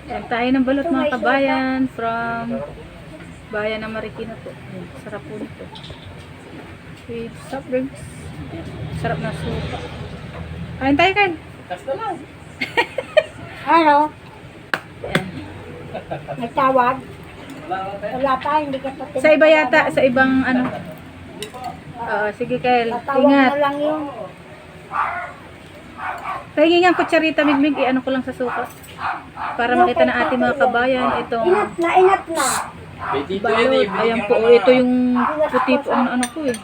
Ayan tayo ng balot mga kabayan from bayan ng Marikina po. Ayan, sarap po nito. With soft drinks. Ayan, sarap na suka. Ayan tayo kan. Kasta lang. Ano? Ayan. Nagtawag? Wala pa, hindi ka pa Sa iba yata, sa ibang ano. Sige Kyle, Tatawag ingat. na lang yun. Pahingi nga kutsarita migmig, i-ano ko lang sa suka. Para makita na ating mga kabayan itong Inat na. Dito balot. Ayan po, ito yung puti po ang ano ko eh.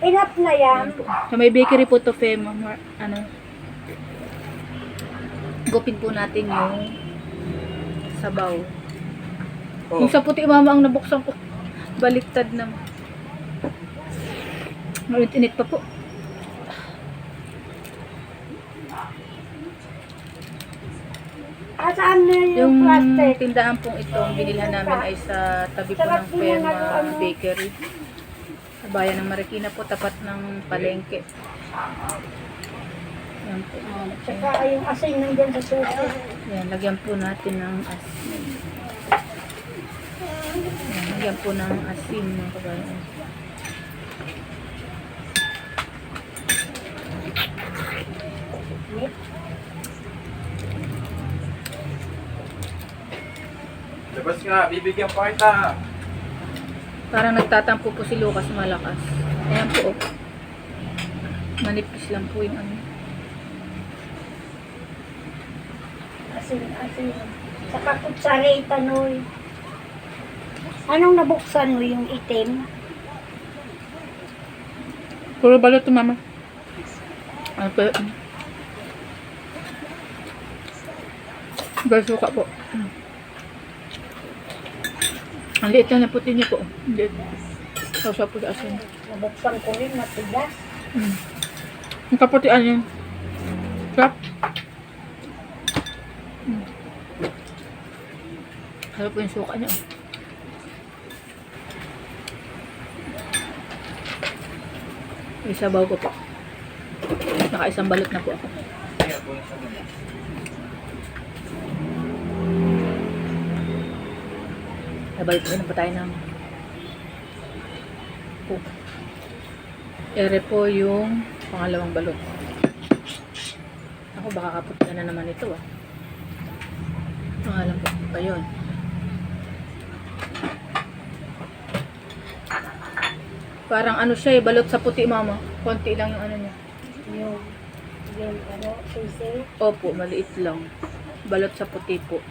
Inat na yan. Ayan po. Sa may bakery po to Fem, ano. Gupin po natin yung sabaw. Yung sa puti mama ang nabuksan ko. Baliktad na. Init pa po. Saan na yung Yung plastic? tindahan pong ito, ang binilhan namin ay sa tabi po ng Fem Bakery. Sa bayan ng Marikina po, tapat ng palengke. Yan po. Tsaka yung asin nandyan sa suko. Yan, lagyan po natin ng asin. Yan, lagyan po ng asin mga kabayan. Labas nga, bibigyan pa kita. Parang nagtatampo po si Lucas malakas. Ayan po. Oh. Manipis lang po yung ano. Asin. Saka kutsarita noy. Anong nabuksan mo yung itim? Puro balot to mama. Ano po? Basuka po. Ang liit lang na puti niya po. Hindi. Sausaw po sa asin. Nabuksan ko rin, matigas. Yung kaputian yun. Sarap. Sarap po yung suka niya. Isabaw ko po. Nakaisang balot na po ako. Nabalik na pa tayo ng po. Ere po yung pangalawang balot. Ako baka kaputi na naman ito ah. Pangalan po pa yun. Parang ano siya eh, balot sa puti mama. Konti lang yung ano niya. Yung sisi. Opo, maliit lang. Balot sa puti po.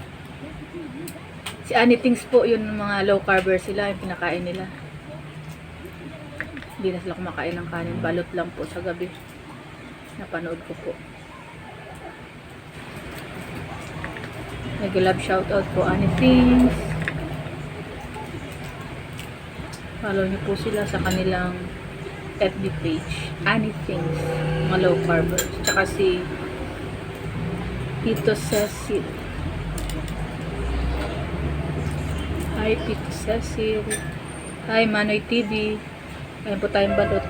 Si Anythings po, yun mga low carber sila, yung pinakain nila. Hindi na sila kumakain ng kanin. Balot lang po sa gabi. Napanood ko po. Nag-love shoutout po, Anythings. Follow niyo po sila sa kanilang FB page. Anythings. Mga low carbers. Tsaka si Tito Cecil. Hi Tito Cecil. Hi Manoy TV. Ayan po tayong balot.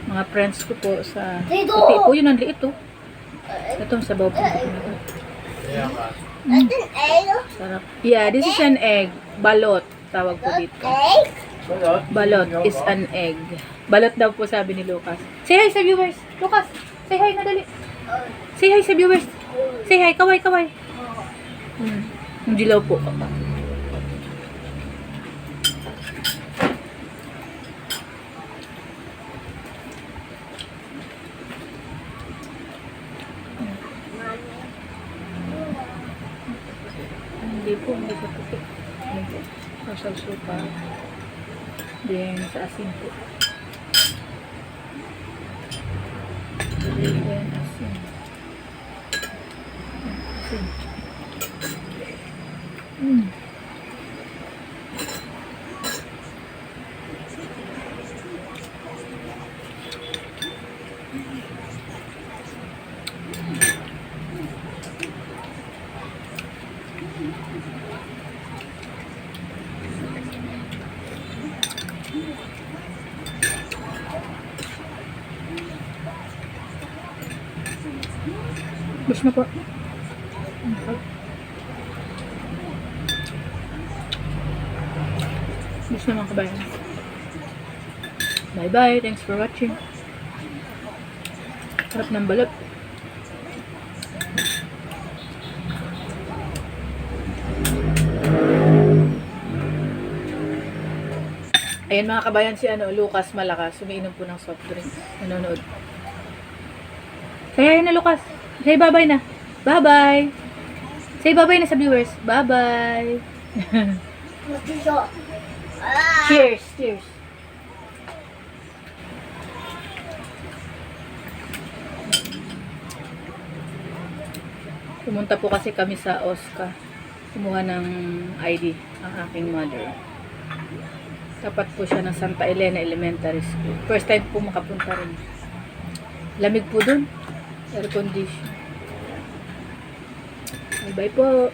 Mga friends ko po sa puti po yun ang liit oh. Ito sa bawah po. Sarap. Yeah, this is an egg. Balot tawag po dito. Balot is an egg. Balot daw po sabi ni Lucas. Say hi sa viewers. Lucas, say hi na dali. Say hi sa viewers. Say hi, kaway. Yung dilaw po. Hindi sa puti. Sa supa. Then sa asin po. Then asin. Asin. Bus na po. Bus na mga kabayan. Bye-bye. Thanks for watching. Harap ng balot. Ayan mga kabayan, si Lucas Malakas, umiinom po ng soft drink. Nanonood. Kaya yun na Lucas. Say bye-bye na. Bye-bye. Say bye-bye na sa viewers. Bye-bye. Cheers. Cheers. Pumunta po kasi kami sa Oscar. Kumuha ng ID ang aking mother. Tapat po siya ng Santa Elena Elementary School. First time po makapunta rin. Lamig po dun. Air condition. Bye-bye po.